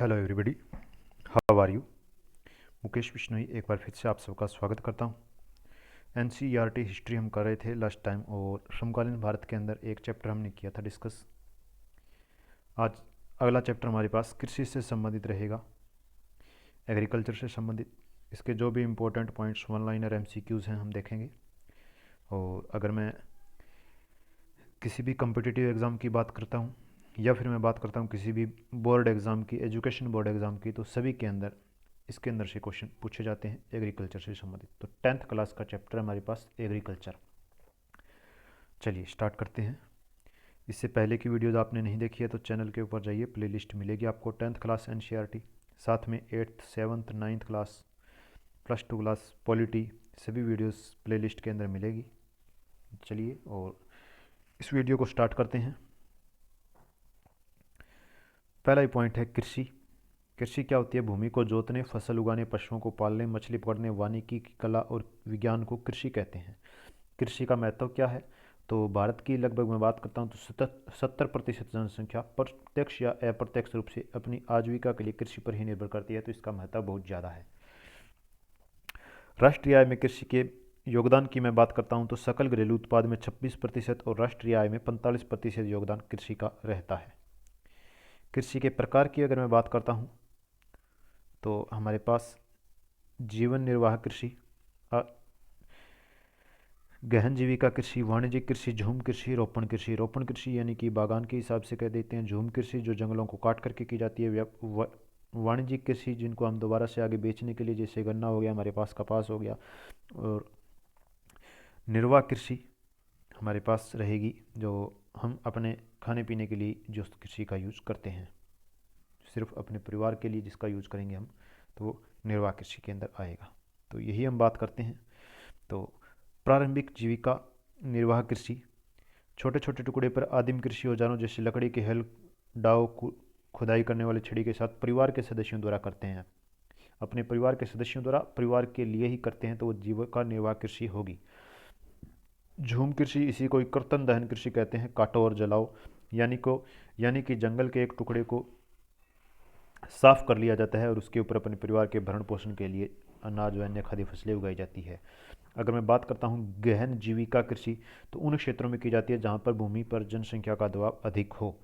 Hello everybody, how are you. Mukesh Bishnoi एक बार फिर से आप सबका स्वागत करता हूँ। एनसीईआरटी हिस्ट्री हम कर रहे थे लास्ट टाइम और समकालीन भारत के अंदर एक चैप्टर हमने किया था डिस्कस। आज अगला चैप्टर हमारे पास कृषि से संबंधित रहेगा, एग्रीकल्चर से संबंधित। इसके जो भी important points one liner MCQs हैं हम देखेंगे। और अगर मैं किसी भी कम्पिटिटिव एग्ज़ाम की बात करता हूँ या फिर मैं बात करता हूँ किसी भी बोर्ड एग्ज़ाम की, एजुकेशन बोर्ड एग्ज़ाम की, तो सभी के अंदर इसके अंदर से क्वेश्चन पूछे जाते हैं एग्रीकल्चर से संबंधित। तो 10th क्लास का चैप्टर हमारे पास एग्रीकल्चर। चलिए स्टार्ट करते हैं। इससे पहले की वीडियोज़ आपने नहीं देखी है तो चैनल के ऊपर जाइए, प्लेलिस्ट मिलेगी आपको 10th क्लास एनसीईआरटी, साथ में 8th 7th 9th class, +2 class polity, सभी वीडियोज़ प्लेलिस्ट के अंदर मिलेगी। चलिए और इस वीडियो को स्टार्ट करते हैं। पहला ही पॉइंट है कृषि। कृषि क्या होती है? भूमि को जोतने, फसल उगाने, पशुओं को पालने, मछली पकड़ने, वानिकी की कला और विज्ञान को कृषि कहते हैं। कृषि का महत्व क्या है? तो भारत की लगभग मैं बात करता हूँ तो 70% जनसंख्या प्रत्यक्ष या अप्रत्यक्ष रूप से अपनी आजीविका के लिए कृषि पर ही निर्भर करती है, तो इसका महत्व बहुत ज़्यादा है। राष्ट्रीय आय में कृषि के योगदान की मैं बात करता हूँ तो सकल घरेलू उत्पाद में 26% और राष्ट्रीय आय में 45% योगदान कृषि का रहता है। कृषि के प्रकार की अगर मैं बात करता हूँ तो हमारे पास जीवन निर्वाह कृषि, गहन जीविका कृषि, वाणिज्यिक कृषि, झूम कृषि, रोपण कृषि। रोपण कृषि यानी कि बागान के हिसाब से कह देते हैं। झूम कृषि जो जंगलों को काट करके की जाती है। वाणिज्यिक कृषि जिनको हम दोबारा से आगे बेचने के लिए, जैसे गन्ना हो गया, हमारे पास कपास हो गया। और निर्वाह कृषि हमारे पास रहेगी जो हम अपने खाने पीने के लिए जो कृषि का यूज़ करते हैं, सिर्फ अपने परिवार के लिए जिसका यूज़ करेंगे हम, तो वो निर्वाह कृषि के अंदर आएगा। तो यही हम बात करते हैं। तो प्रारंभिक जीविका निर्वाह कृषि, छोटे छोटे टुकड़े पर आदिम कृषि औजारों जैसे लकड़ी के हल, डाव, खुदाई करने वाले छड़ी के साथ परिवार के सदस्यों द्वारा करते हैं। अपने परिवार के सदस्यों द्वारा परिवार के लिए ही करते हैं, तो वो जीविका निर्वाह कृषि होगी। झूम कृषि, इसी को कर्तन दहन कृषि कहते हैं। काटो और जलाओ यानी कि जंगल के एक टुकड़े को साफ कर लिया जाता है और उसके ऊपर अपने परिवार के भरण पोषण के लिए अनाज व अन्य खाद्य फसलें उगाई जाती है। अगर मैं बात करता हूँ गहन जीविका कृषि, तो उन क्षेत्रों में की जाती है जहाँ पर भूमि पर जनसंख्या का दबाव अधिक हो।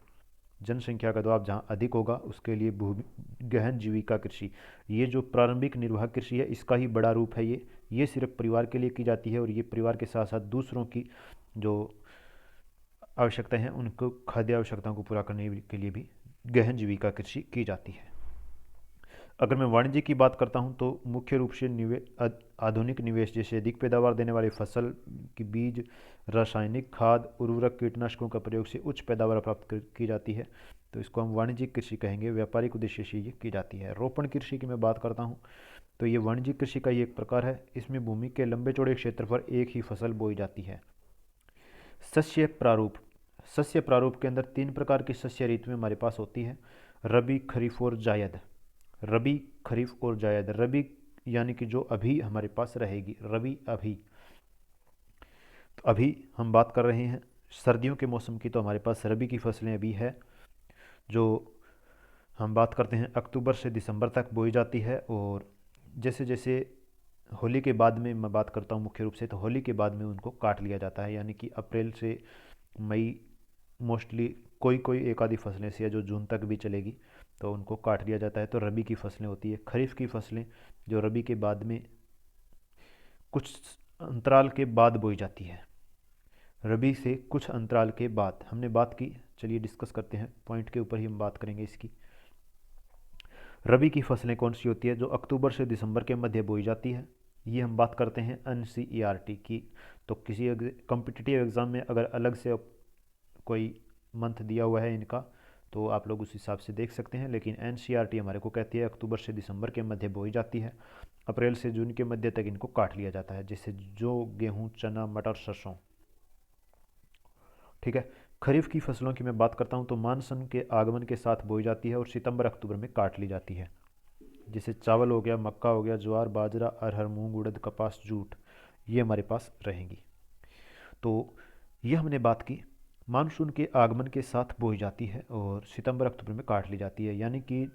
जनसंख्या का दबाव जहाँ अधिक होगा उसके लिए भूमि गहन जीविका कृषि। ये जो प्रारंभिक निर्वाह कृषि है इसका ही बड़ा रूप है। ये सिर्फ परिवार के लिए की जाती है और ये परिवार के साथ साथ दूसरों की जो आवश्यकताएं हैं उनको खाद्य आवश्यकताओं को पूरा करने के लिए भी गहन जीविका कृषि की जाती है। अगर मैं वाणिज्य की बात करता हूं तो मुख्य रूप से आधुनिक निवेश, जैसे अधिक पैदावार देने वाली फसल की बीज, रासायनिक खाद, उर्वरक, कीटनाशकों का प्रयोग से उच्च पैदावार प्राप्त की जाती है, तो इसको हम वाणिज्यिक कृषि कहेंगे। व्यापारिक उद्देश्य से ये की जाती है। रोपण कृषि की मैं बात करता हूँ तो ये वाणिज्यिक कृषि का ही एक प्रकार है। इसमें भूमि के लंबे चौड़े क्षेत्र पर एक ही फसल बोई जाती है। सस्य प्रारूप, सस्य प्रारूप के अंदर 3 प्रकार की सस्य ऋतु में हमारे पास होती है: रबी, खरीफ और जायद। रबी, खरीफ और जायद। रबी यानी कि जो अभी हमारे पास रहेगी, रबी अभी। तो अभी हम बात कर रहे हैं सर्दियों के मौसम की, तो हमारे पास रबी की फसलें अभी है जो हम बात करते हैं अक्टूबर से दिसंबर तक बोई जाती है। और जैसे जैसे होली के बाद में मैं बात करता हूँ मुख्य रूप से, तो होली के बाद में उनको काट लिया जाता है, यानी कि अप्रैल से मई मोस्टली, कोई कोई एक आधी फसलें से है जो जून तक भी चलेगी, तो उनको काट लिया जाता है। तो रबी की फसलें होती है। खरीफ की फसलें जो रबी के बाद में कुछ अंतराल के बाद बोई जाती है। रबी से कुछ अंतराल के बाद हमने बात की। चलिए डिस्कस करते हैं, पॉइंट के ऊपर ही हम बात करेंगे इसकी। रबी की फसलें कौन सी होती है? जो अक्टूबर से दिसंबर के मध्य बोई जाती है। ये हम बात करते हैं एनसीईआरटी की। तो किसी कॉम्पिटिटिव एग्ज़ाम में अगर अलग से कोई मंथ दिया हुआ है इनका, तो आप लोग उस हिसाब से देख सकते हैं, लेकिन एनसीईआरटी हमारे को कहती है अक्टूबर से दिसंबर के मध्य बोई जाती है। अप्रैल से जून के मध्य तक इनको काट लिया जाता है, जैसे जो गेहूँ, चना, मटर, सरसों। ठीक है। खरीफ की फसलों की मैं बात करता हूँ तो मानसून के आगमन के साथ बोई जाती है और सितंबर अक्टूबर में काट ली जाती है। जैसे चावल हो गया, मक्का हो गया, ज्वार, बाजरा, अरहर, मूंग, उड़द, कपास, जूट, ये हमारे पास रहेंगी। तो ये हमने बात की। मानसून के आगमन के साथ बोई जाती है और सितंबर अक्टूबर में काट ली जाती है, यानी कि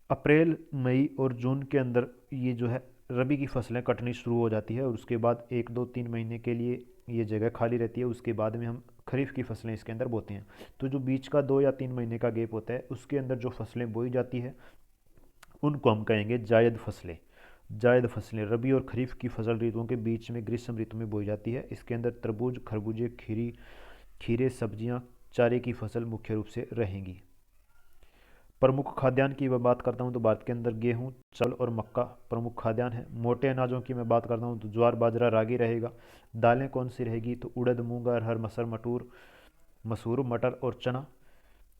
अप्रैल मई और जून के अंदर ये जो है रबी की फसलें कटनी शुरू हो जाती है और उसके बाद 1 2 3 महीने के लिए ये जगह खाली रहती है। उसके बाद में हम खरीफ की फसलें इसके अंदर बोते हैं। तो जो बीच का 2 या 3 महीने का गैप होता है उसके अंदर जो फसलें बोई जाती है उनको हम कहेंगे जायद फसलें। जायद फसलें रबी और खरीफ की फसल ऋतुओं के बीच में ग्रीष्म ऋतु में बोई जाती है। इसके अंदर तरबूज, खरबूजे, खीरे, सब्जियां, चारे की फसल मुख्य रूप से रहेंगी। प्रमुख खाद्यान्न की मैं बात करता हूँ तो भारत के अंदर गेहूँ, चावल और मक्का प्रमुख खाद्यान्न है। मोटे अनाजों की मैं बात करता हूँ तो ज्वार, बाजरा, रागी रहेगा। दालें कौन सी रहेगी तो उड़द, मूंग, अरहर, मसूर, मटर और चना।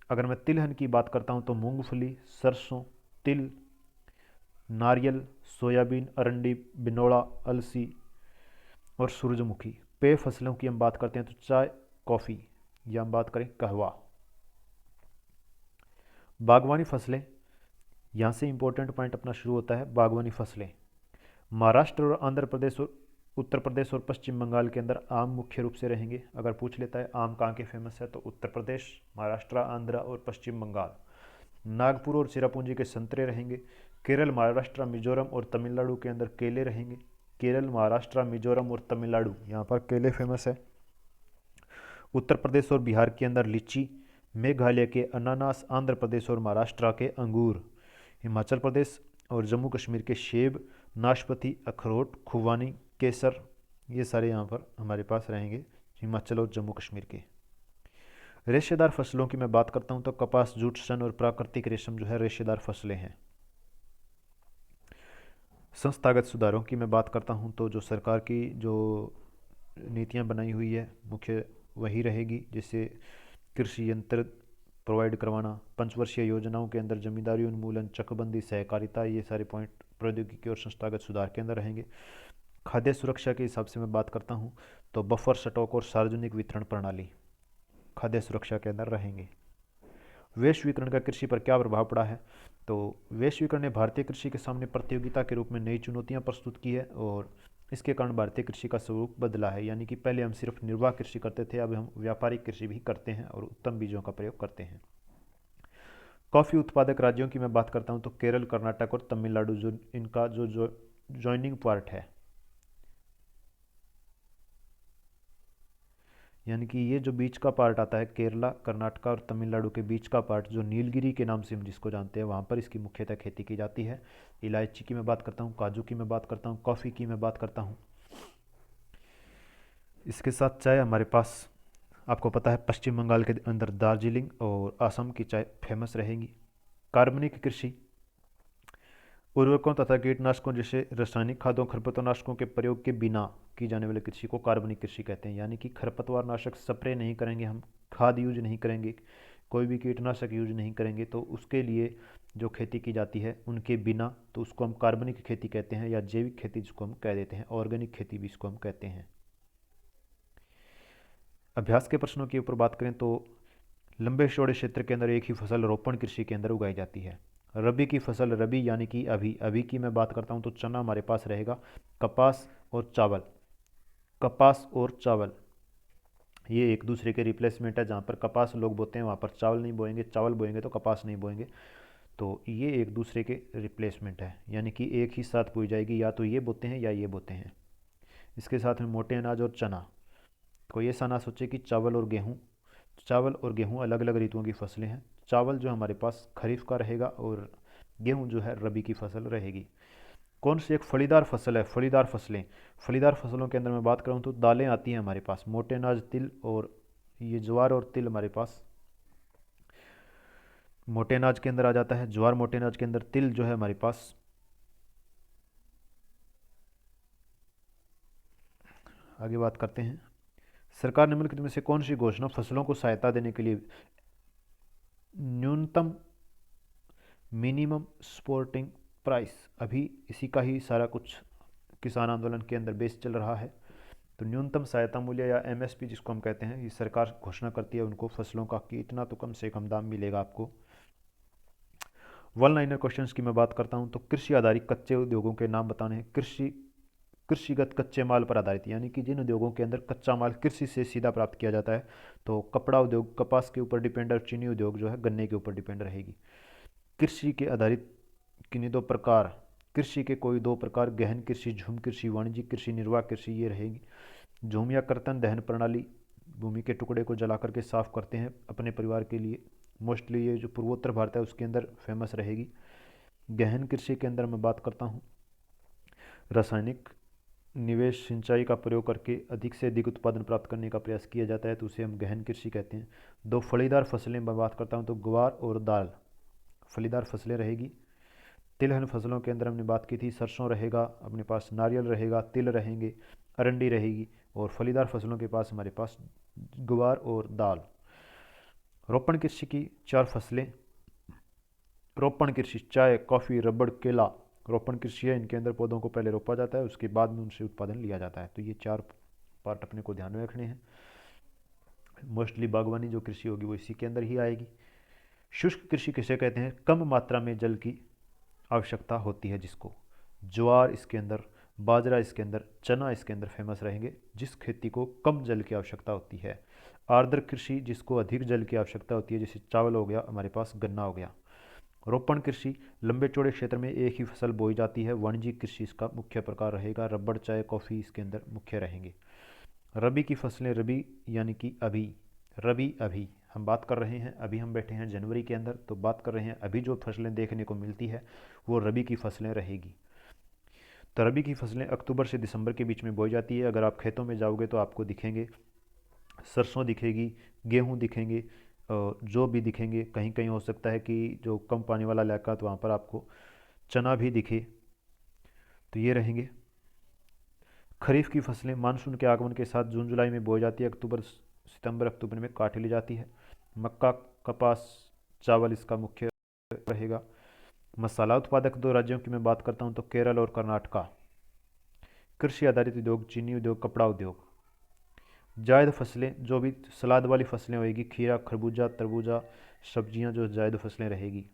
अगर मैं तिलहन की बात करता हूँ तो मूंगफली, सरसों, तिल, नारियल, सोयाबीन, अरंडी, बिनोड़ा, अलसी और सूरजमुखी। पेय फसलों की हम बात करते हैं तो चाय, कॉफ़ी, या हम बात करें कहवा। बागवानी फसलें, यहाँ से इंपॉर्टेंट पॉइंट अपना शुरू होता है। बागवानी फसलें महाराष्ट्र और आंध्र प्रदेश और उत्तर प्रदेश और पश्चिम बंगाल के अंदर आम मुख्य रूप से रहेंगे। अगर पूछ लेता है आम कहाँ के फेमस है तो उत्तर प्रदेश, महाराष्ट्र, आंध्र और पश्चिम बंगाल। नागपुर और चिरापुंजी के संतरे रहेंगे। केरल, महाराष्ट्र, मिजोरम और तमिलनाडु के अंदर केले रहेंगे। केरल, महाराष्ट्र, मिजोरम और तमिलनाडु यहाँ पर केले फेमस है। उत्तर प्रदेश और बिहार के अंदर लीची, मेघालय के अनानास, आंध्र प्रदेश और महाराष्ट्र के अंगूर, हिमाचल प्रदेश और जम्मू कश्मीर के सेब, नाशपाती, अखरोट, खुबानी, केसर, ये सारे यहाँ पर हमारे पास रहेंगे हिमाचल और जम्मू कश्मीर के। रेशेदार फसलों की मैं बात करता हूँ तो कपास, जूट, सन और प्राकृतिक रेशम जो है रेशेदार फसलें हैं। संस्थागत सुधारों की मैं बात करता हूँ तो जो सरकार की जो नीतियाँ बनाई हुई है मुख्य वही रहेगी, जिससे कृषि यंत्र प्रोवाइड करवाना, पंचवर्षीय योजनाओं के अंदर जमींदारी उन्मूलन, चकबंदी, सहकारिता, ये सारे पॉइंट प्रौद्योगिकी और संस्थागत सुधार के अंदर रहेंगे। खाद्य सुरक्षा के हिसाब से मैं बात करता हूँ तो बफर स्टॉक और सार्वजनिक वितरण प्रणाली खाद्य सुरक्षा के अंदर रहेंगे। वैश्वीकरण का कृषि पर क्या प्रभाव पड़ा है तो वैश्वीकरण ने भारतीय कृषि के सामने प्रतियोगिता के रूप में नई चुनौतियां प्रस्तुत की है और इसके कारण भारतीय कृषि का स्वरूप बदला है। यानी कि पहले हम सिर्फ निर्वाह कृषि करते थे, अब हम व्यापारिक कृषि भी करते हैं और उत्तम बीजों का प्रयोग करते हैं। कॉफ़ी उत्पादक राज्यों की मैं बात करता हूँ तो केरल, कर्नाटक और तमिलनाडु जो इनका जो ज्वाइनिंग पार्ट है, यानी कि ये जो बीच का पार्ट आता है केरला, कर्नाटका और तमिलनाडु के बीच का पार्ट जो नीलगिरी के नाम से हम जिसको जानते हैं, वहाँ पर इसकी मुख्यतः खेती की जाती है। इलायची की मैं बात करता हूँ, काजू की मैं बात करता हूँ, कॉफ़ी की मैं बात करता हूँ। इसके साथ चाय हमारे पास आपको पता है पश्चिम बंगाल के अंदर दार्जिलिंग और असम की चाय फेमस रहेगी। कार्बनिक कृषि उर्वरकों तथा कीटनाशकों जैसे रासायनिक खादों, खरपतवारनाशकों के प्रयोग के बिना की जाने वाली कृषि को कार्बनिक कृषि कहते हैं। यानी कि खरपतवारनाशक स्प्रे नहीं करेंगे हम, खाद यूज नहीं करेंगे, कोई भी कीटनाशक यूज नहीं करेंगे, तो उसके लिए जो खेती की जाती है उनके बिना, तो उसको हम कार्बनिक खेती कहते हैं या जैविक खेती जिसको हम कह देते हैं, ऑर्गेनिक खेती भी इसको हम कहते हैं। अभ्यास के प्रश्नों के ऊपर बात करें तो लंबे चौड़े क्षेत्र के अंदर एक ही फसल रोपण कृषि के अंदर उगाई जाती है। रबी की फसल, रबी यानी कि अभी अभी की मैं बात करता हूँ तो चना हमारे पास रहेगा। कपास और चावल, कपास और चावल ये एक दूसरे के रिप्लेसमेंट है। जहाँ पर कपास लोग बोते हैं वहाँ पर चावल नहीं बोएंगे, चावल बोएंगे तो कपास नहीं बोएंगे, तो ये एक दूसरे के रिप्लेसमेंट है। यानी कि एक ही साथ बोई जाएगी, या तो ये बोते हैं या ये बोते हैं। इसके साथ में मोटे अनाज और चना, कोई ऐसा ना सोचे कि चावल और गेहूँ, चावल और गेहूँ अलग अलग ऋतुओं की फसलें हैं। चावल जो हमारे पास खरीफ का रहेगा और गेहूँ जो है रबी की फसल रहेगी। कौन सी एक फलीदार फसल है, फलीदार फसलें, फलीदार फसलों के अंदर मैं बात करूँ तो दालें आती हैं हमारे पास, मोटे अनाज, तिल, और ये ज्वार और तिल हमारे पास मोटे अनाज के अंदर आ जाता है। ज्वार मोटे अनाज के अंदर, तिल जो है हमारे पास आगे बात करते हैं। सरकार निम्नलिखित में से कौन सी घोषणा फसलों को सहायता देने के लिए न्यूनतम मिनिमम सपोर्टिंग प्राइस, अभी इसी का ही सारा कुछ किसान आंदोलन के अंदर बेस चल रहा है। तो न्यूनतम सहायता मूल्य या एमएसपी जिसको हम कहते हैं, ये सरकार घोषणा करती है उनको फसलों का कि इतना तो कम से कम दाम मिलेगा आपको। वन लाइनर क्वेश्चंस की मैं बात करता हूँ तो कृषि आधारित कच्चे उद्योगों के नाम बताने हैं। कृषिगत कच्चे माल पर आधारित, यानी कि जिन उद्योगों के अंदर कच्चा माल कृषि से सीधा प्राप्त किया जाता है, तो कपड़ा उद्योग कपास के ऊपर डिपेंड और चीनी उद्योग जो है गन्ने के ऊपर डिपेंड रहेगी। कृषि के आधारित किन्हीं दो प्रकार कृषि के कोई दो प्रकार गहन कृषि, झूम कृषि, वाणिज्यिक कृषि, निर्वाह कृषि ये रहेगी। झूम या कर्तन दहन प्रणाली, भूमि के टुकड़े को जला करके साफ करते हैं अपने परिवार के लिए। मोस्टली ये जो पूर्वोत्तर भारत है उसके अंदर फेमस रहेगी। गहन कृषि के अंदर मैं बात करता हूँ रासायनिक निवेश सिंचाई का प्रयोग करके अधिक से अधिक उत्पादन प्राप्त करने का प्रयास किया जाता है, तो उसे हम गहन कृषि कहते हैं। दो फलीदार फसलें मैं बात करता हूँ तो ग्वार और दाल फलीदार फसलें रहेगी। तिलहन फसलों के अंदर हमने बात की थी, सरसों रहेगा अपने पास, नारियल रहेगा, तिल रहेंगे, अरंडी रहेगी, और फलीदार फसलों के पास हमारे पास ग्वार और दाल। रोपण कृषि की चार फसलें। रोपण कृषि चाय, कॉफ़ी, रबड़, केला रोपण कृषि है। इनके अंदर पौधों को पहले रोपा जाता है, उसके बाद में उनसे उत्पादन लिया जाता है। तो ये चार पार्ट अपने को ध्यान में रखने हैं। मोस्टली बागवानी जो कृषि होगी वो इसी के अंदर ही आएगी। शुष्क कृषि किसे कहते हैं? कम मात्रा में जल की आवश्यकता होती है जिसको। ज्वार इसके अंदर, बाजरा इसके अंदर, चना इसके अंदर फेमस रहेंगे जिस खेती को कम जल की आवश्यकता होती है। आर्द्र कृषि जिसको अधिक जल की आवश्यकता होती है, जैसे चावल हो गया, हमारे पास गन्ना हो गया। रोपण कृषि लंबे चौड़े क्षेत्र में एक ही फसल बोई जाती है। वाणिज्यिक कृषि इसका मुख्य प्रकार रहेगा। रबड़, चाय, कॉफ़ी इसके अंदर मुख्य रहेंगे। रबी की फसलें, रबी यानी कि अभी, रबी अभी हम बात कर रहे हैं, अभी हम बैठे हैं जनवरी के अंदर, तो बात कर रहे हैं अभी जो फसलें देखने को मिलती है वो रबी की फसलें रहेगी। तो रबी की फसलें अक्टूबर से दिसंबर के बीच में बोई जाती है। अगर आप खेतों में जाओगे तो आपको दिखेंगे, सरसों दिखेगी, गेहूँ दिखेंगे, जो भी दिखेंगे। कहीं कहीं हो सकता है कि जो कम पानी वाला इलाका तो वहाँ पर आपको चना भी दिखे। तो ये रहेंगे। खरीफ की फसलें मानसून के आगमन के साथ जून जुलाई में बोई जाती है। सितंबर अक्टूबर में काट ली जाती है। मक्का, कपास, चावल इसका मुख्य रहेगा। मसाला उत्पादक दो राज्यों की मैं बात करता हूँ तो केरल और कर्नाटका। कृषि आधारित उद्योग, चीनी उद्योग, कपड़ा उद्योग। जायद फसलें जो भी सलाद वाली फसलें होगी, खीरा, खरबूजा, तरबूजा, सब्जियां जो जायद फसलें रहेगी।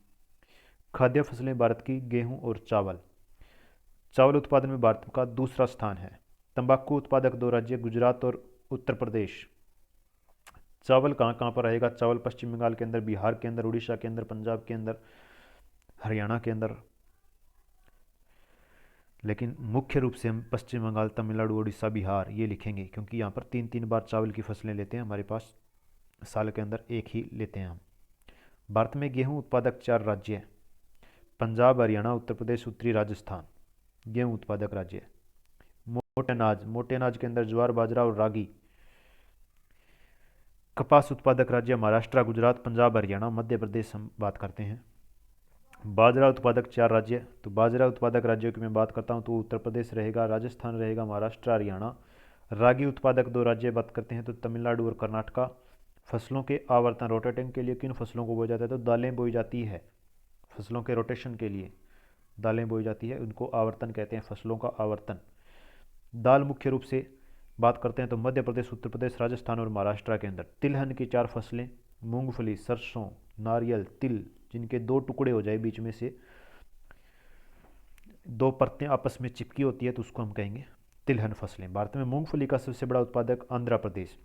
खाद्य फसलें भारत की गेहूं और चावल। चावल उत्पादन में भारत का दूसरा स्थान है। तंबाकू उत्पादक दो राज्य, गुजरात और उत्तर प्रदेश। चावल कहाँ कहाँ पर रहेगा? चावल पश्चिम बंगाल के अंदर, बिहार के अंदर, उड़ीसा के अंदर, पंजाब के अंदर, हरियाणा के अंदर। लेकिन मुख्य रूप से हम पश्चिम बंगाल, तमिलनाडु, उड़ीसा, बिहार ये लिखेंगे क्योंकि यहाँ पर तीन तीन बार चावल की फसलें लेते हैं हमारे पास, साल के अंदर एक ही लेते हैं हम। भारत में गेहूं उत्पादक चार राज्य हैं, पंजाब, हरियाणा, उत्तर प्रदेश, उत्तरी राजस्थान गेहूं उत्पादक राज्य। मोटे अनाज के अंदर ज्वार, बाजरा और रागी। कपास उत्पादक राज्य महाराष्ट्र, गुजरात, पंजाब, हरियाणा, मध्य प्रदेश हम बात करते हैं। बाजरा उत्पादक चार राज्य, तो बाजरा उत्पादक राज्यों की मैं बात करता हूँ तो उत्तर प्रदेश रहेगा, राजस्थान रहेगा, महाराष्ट्र, हरियाणा। रागी उत्पादक दो राज्य बात करते हैं तो तमिलनाडु और कर्नाटका। फसलों के आवर्तन, रोटेटिंग के लिए किन फसलों को बोया जाता है? तो दालें बोई जाती है। फसलों के रोटेशन के लिए दालें बोई जाती है, उनको आवर्तन कहते हैं, फसलों का आवर्तन। दाल मुख्य रूप से बात करते हैं तो मध्य प्रदेश, उत्तर प्रदेश, राजस्थान और महाराष्ट्र के अंदर। तिलहन की चार फसलें, मूंगफली, सरसों, नारियल, तिल, जिनके दो टुकड़े हो जाए, बीच में से दो परतें आपस में चिपकी होती है तो उसको हम कहेंगे तिलहन फसलें। भारत में मूंगफली का सबसे बड़ा उत्पादक आंध्र प्रदेश।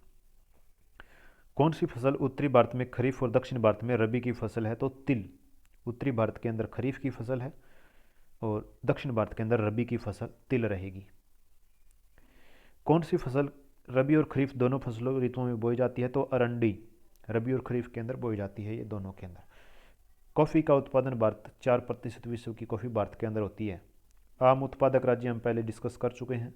कौन सी फसल उत्तरी भारत में खरीफ और दक्षिण भारत में रबी की फसल है? तो तिल। उत्तरी भारत के अंदर खरीफ की फसल है और दक्षिण भारत के अंदर रबी की फसल तिल रहेगी। कौन सी फसल रबी और खरीफ दोनों फसलों ऋतुओं में बोई जाती है? तो अरंडी रबी और खरीफ के अंदर बोई जाती है, ये दोनों के अंदर। कॉफ़ी का उत्पादन भारत 4% विश्व की कॉफ़ी भारत के अंदर होती है। आम उत्पादक राज्य हम पहले डिस्कस कर चुके हैं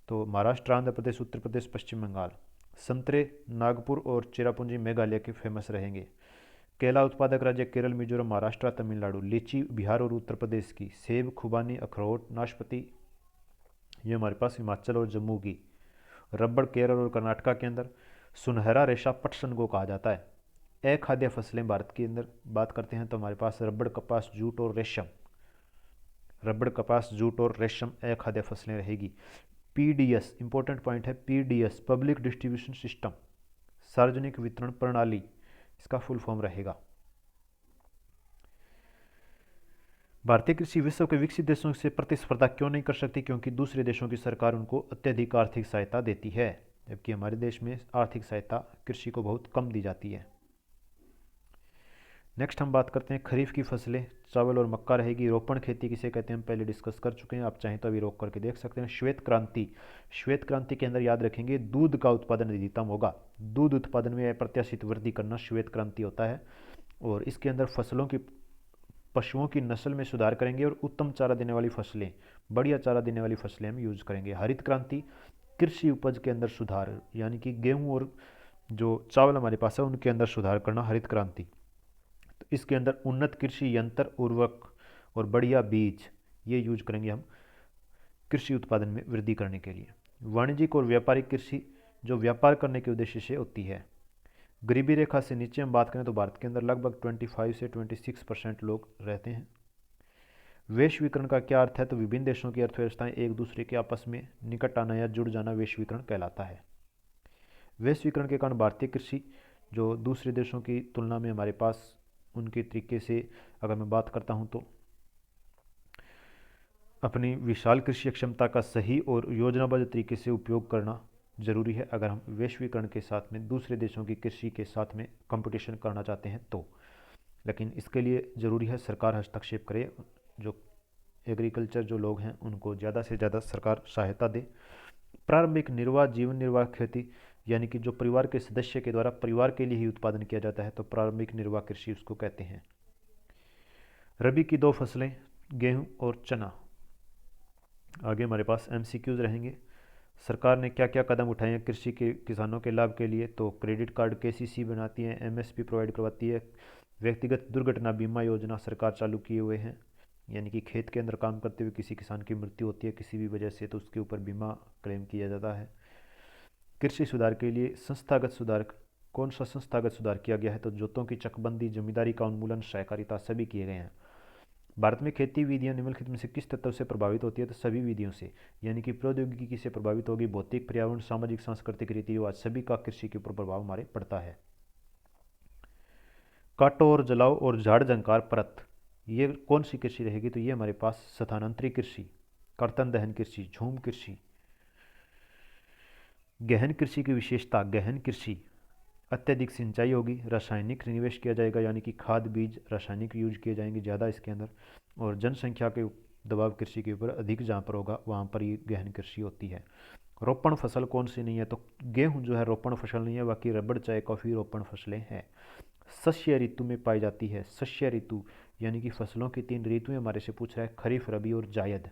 तो महाराष्ट्र, आंध्र प्रदेश, उत्तर प्रदेश, पश्चिम बंगाल। संतरे नागपुर और चेरापूंजी मेघालय के फेमस रहेंगे। केला उत्पादक राज्य केरल, मिजोरम, महाराष्ट्र, तमिलनाडु। लीची बिहार और उत्तर प्रदेश की। सेब, खुबानी, अखरोट, नाशपाती ये हमारे पास हिमाचल और जम्मू की। रबड़ केरल और कर्नाटका के अंदर। सुनहरा रेशा पटसन को कहा जाता है। अखाद्य फसलें भारत के अंदर बात करते हैं तो हमारे पास रबड़, कपास, जूट और रेशम। रबड़, कपास, जूट और रेशम अखाद्य फसलें रहेगी। पीडीएस इंपॉर्टेंट पॉइंट है, पीडीएस पब्लिक डिस्ट्रीब्यूशन सिस्टम, सार्वजनिक वितरण प्रणाली इसका फुल फॉर्म रहेगा। भारतीय कृषि विश्व के विकसित देशों से प्रतिस्पर्धा क्यों नहीं कर सकती? क्योंकि दूसरे देशों की सरकार उनको अत्यधिक आर्थिक सहायता देती है, जबकि हमारे देश में आर्थिक सहायता कृषि को बहुत कम दी जाती है। नेक्स्ट हम बात करते हैं खरीफ की फसलें, चावल और मक्का रहेगी। रोपण खेती किसे कहते हैं हम पहले डिस्कस कर चुके हैं, आप चाहें तो अभी रोक करके देख सकते हैं। श्वेत क्रांति, श्वेत क्रांति के अंदर याद रखेंगे दूध का उत्पादन अधिकतम होगा, दूध उत्पादन में अप्रत्याशित वृद्धि करना श्वेत क्रांति होता है। और इसके अंदर फसलों की, पशुओं की नस्ल में सुधार करेंगे और उत्तम चारा देने वाली फसलें, बढ़िया चारा देने वाली फसलें हम यूज करेंगे। हरित क्रांति, कृषि उपज के अंदर सुधार, यानी कि गेहूं और जो चावल हमारे पास है उनके अंदर सुधार करना हरित क्रांति। तो इसके अंदर उन्नत कृषि यंत्र, उर्वरक और बढ़िया बीज ये यूज करेंगे हम कृषि उत्पादन में वृद्धि करने के लिए। वाणिज्यिक और व्यापारिक कृषि जो व्यापार करने के उद्देश्य से होती है। गरीबी रेखा से नीचे हम बात करें तो भारत के अंदर लगभग 25 से 26% लोग रहते हैं। वैश्वीकरण का क्या अर्थ है, तो विभिन्न देशों की अर्थव्यवस्थाएं एक दूसरे के आपस में निकट आना या जुड़ जाना वैश्वीकरण कहलाता है। वैश्वीकरण के कारण भारतीय कृषि जो दूसरे देशों की तुलना में हमारे पास उनके तरीके से अगर मैं बात करता हूं तो अपनी विशाल कृषि क्षमता का सही और योजनाबद्ध तरीके से उपयोग करना जरूरी है अगर हम वैश्वीकरण के साथ में दूसरे देशों की कृषि के साथ में कंपटीशन करना चाहते हैं तो। लेकिन इसके लिए ज़रूरी है सरकार हस्तक्षेप करे, जो एग्रीकल्चर जो लोग हैं उनको ज़्यादा से ज़्यादा सरकार सहायता दे। प्रारंभिक निर्वाह, जीवन निर्वाह खेती, यानी कि जो परिवार के सदस्य के द्वारा परिवार के लिए ही उत्पादन किया जाता है तो प्रारंभिक निर्वाह कृषि उसको कहते हैं। रबी की दो फसलें गेहूं और चना। आगे हमारे पास एमसीक्यूज रहेंगे। सरकार ने क्या क्या कदम उठाए हैं कृषि के किसानों के लाभ के लिए, तो क्रेडिट कार्ड केसीसी बनाती है, एमएसपी प्रोवाइड करवाती है, व्यक्तिगत दुर्घटना बीमा योजना सरकार चालू किए हुए हैं, यानी कि खेत के अंदर काम करते हुए किसी किसान की मृत्यु होती है किसी भी वजह से तो उसके ऊपर बीमा क्लेम किया जाता है। कृषि सुधार के लिए संस्थागत सुधार, कौन सा संस्थागत सुधार किया गया है, तो जोतों की चकबंदी, जमींदारी का उन्मूलन, सहकारिता सभी किए गए हैं। भारत में खेती विधियां निम्नलिखित में से किस तत्व से प्रभावित होती है, तो सभी विधियों से, यानी कि प्रौद्योगिकी से प्रभावित होगी, भौतिक, पर्यावरण, सामाजिक, सांस्कृतिक रीति रिवाज सभी का कृषि के ऊपर प्रभाव हमारे पड़ता है। काटो और जलाओ और झाड़ झंकार परत, ये कौन सी कृषि रहेगी, तो ये हमारे पास स्थानांतरित कृषि, कर्तन दहन कृषि, झूम कृषि। गहन कृषि की विशेषता, गहन कृषि अत्यधिक सिंचाई होगी, रासायनिक निवेश किया जाएगा, यानी कि खाद बीज रासायनिक यूज किए जाएंगे ज़्यादा इसके अंदर, और जनसंख्या के दबाव कृषि के ऊपर अधिक जहाँ पर होगा वहाँ पर ये गहन कृषि होती है। रोपण फसल कौन सी नहीं है, तो गेहूं जो है रोपण फसल नहीं है, बाकी रबड़, चाय, कॉफ़ी रोपण फसलें हैं। शस्य ऋतु में पाई जाती है, शस्य ऋतु यानी कि फसलों की 3 ऋतुएं हमारे से पूछ रहा है, खरीफ, रबी और जायद।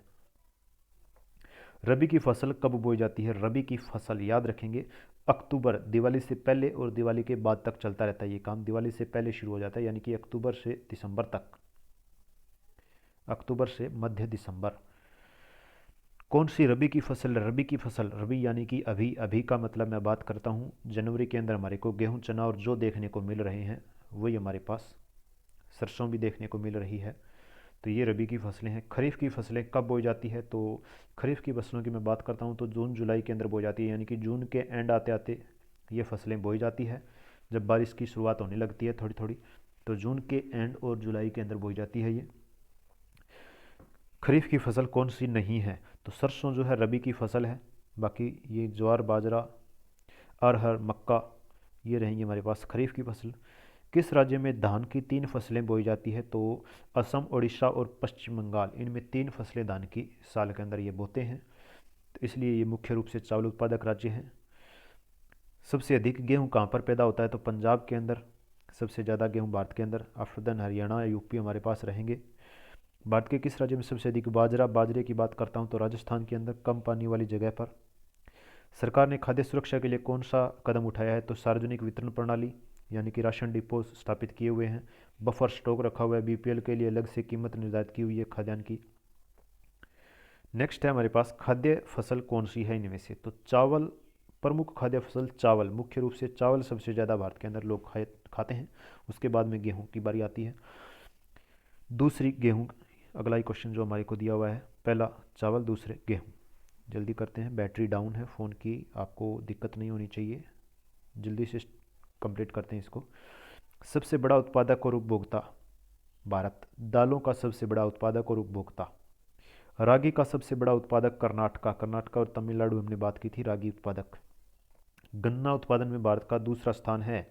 रबी की फसल कब बोई जाती है, रबी की फसल याद रखेंगे अक्टूबर, दिवाली से पहले और दिवाली के बाद तक चलता रहता है ये काम, दिवाली से पहले शुरू हो जाता है यानी कि अक्टूबर से दिसंबर तक, अक्टूबर से मध्य दिसंबर। कौन सी रबी की फसल, रबी की फसल, रबी यानी कि अभी, अभी का मतलब मैं बात करता हूँ जनवरी के अंदर हमारे को गेहूं, चना और जो देखने को मिल रहे हैं वही हमारे पास सरसों भी देखने को मिल रही है, तो ये रबी की फसलें हैं। खरीफ की फसलें कब बोई जाती है, तो खरीफ की फसलों की मैं बात करता हूँ तो जून जुलाई के अंदर बोई जाती है, यानी कि जून के एंड आते आते ये फसलें बोई जाती है, जब बारिश की शुरुआत होने लगती है थोड़ी थोड़ी, तो जून के एंड और जुलाई के अंदर बोई जाती है ये। खरीफ की फसल कौन सी नहीं है, तो सरसों जो है रबी की फसल है, बाकी ये ज्वार, बाजरा, अरहर, मक्का ये रहेंगी हमारे पास खरीफ की फसल। किस राज्य में धान की 3 फसलें बोई जाती है, तो असम, उड़ीसा और पश्चिम बंगाल, इनमें 3 फसलें धान की साल के अंदर ये बोते हैं, तो इसलिए ये मुख्य रूप से चावल उत्पादक राज्य हैं। सबसे अधिक गेहूं कहाँ पर पैदा होता है, तो पंजाब के अंदर सबसे ज़्यादा गेहूं भारत के अंदर, आफ्टर देन हरियाणा, यूपी हमारे पास रहेंगे। भारत के किस राज्य में सबसे अधिक बाजरा, बाजरे की बात करता हूँ तो राजस्थान के अंदर कम पानी वाली जगह पर। सरकार ने खाद्य सुरक्षा के लिए कौन सा कदम उठाया है, तो सार्वजनिक वितरण प्रणाली, यानी कि राशन डिपो स्थापित किए हुए हैं, बफर स्टॉक रखा हुआ है, बीपीएल के लिए अलग से कीमत निर्धारित की हुई है खाद्यान्न की। नेक्स्ट है हमारे पास खाद्य फसल कौन सी है इनमें से, तो चावल, प्रमुख खाद्य फसल चावल, मुख्य रूप से चावल सबसे ज़्यादा भारत के अंदर लोग खाते हैं, उसके बाद में गेहूं की बारी आती है, दूसरी गेहूं। अगला ही क्वेश्चन जो हमारे को दिया हुआ है, पहला चावल, दूसरे गेहूं। जल्दी करते हैं, बैटरी डाउन है फ़ोन की, आपको दिक्कत नहीं होनी चाहिए, जल्दी से कंप्लीट करते हैं इसको। सबसे बड़ा उत्पादक और उपभोक्ता भारत, दालों का सबसे बड़ा उत्पादक और उपभोक्ता। रागी का सबसे बड़ा उत्पादक कर्नाटका, कर्नाटका और तमिलनाडु हमने बात की थी रागी उत्पादक। गन्ना उत्पादन में भारत का दूसरा स्थान है,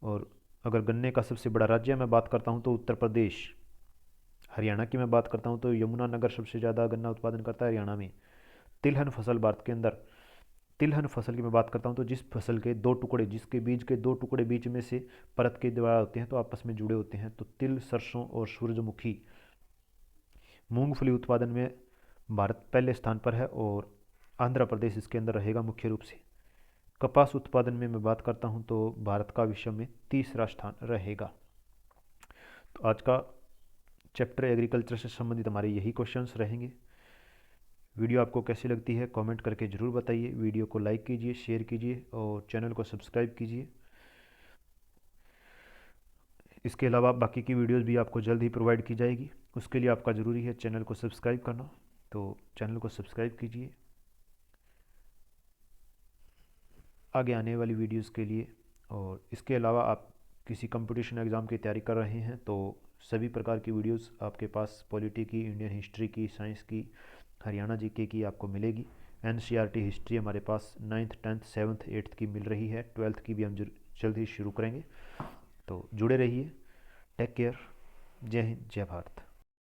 और अगर गन्ने का सबसे बड़ा राज्य मैं बात करता हूँ तो उत्तर प्रदेश। हरियाणा की मैं बात करता हूँ तो यमुनानगर सबसे ज़्यादा गन्ना उत्पादन करता है हरियाणा में। तिलहन फसल भारत के अंदर, तिलहन फसल की मैं बात करता हूँ तो जिस फसल के दो टुकड़े, जिसके बीज के दो टुकड़े बीच में से परत के द्वारा होते हैं तो आपस में जुड़े होते हैं, तो तिल, सरसों और सूरजमुखी। मूंगफली उत्पादन में भारत पहले स्थान पर है और आंध्र प्रदेश इसके अंदर रहेगा मुख्य रूप से। कपास उत्पादन में मैं बात करता हूँ तो भारत का विश्व में तीसरा स्थान रहेगा। तो आज का चैप्टर एग्रीकल्चर से संबंधित हमारे यही क्वेश्चंस रहेंगे। वीडियो आपको कैसी लगती है कमेंट करके ज़रूर बताइए। वीडियो को लाइक कीजिए, शेयर कीजिए और चैनल को सब्सक्राइब कीजिए। इसके अलावा बाकी की वीडियोस भी आपको जल्द ही प्रोवाइड की जाएगी। उसके लिए आपका ज़रूरी है चैनल को सब्सक्राइब करना, तो चैनल को सब्सक्राइब कीजिए आगे आने वाली वीडियोस के लिए। और इसके अलावा आप किसी कंपटीशन एग्ज़ाम की तैयारी कर रहे हैं तो सभी प्रकार की वीडियोस आपके पास पॉलिटी की, इंडियन हिस्ट्री की, साइंस की, हरियाणा जीके की आपको मिलेगी। एनसीईआरटी हिस्ट्री हमारे पास 9th 10th 7th 8th की मिल रही है, 12th की भी हम जल्द ही शुरू करेंगे। तो जुड़े रहिए। Take care. जय हिंद, जय भारत।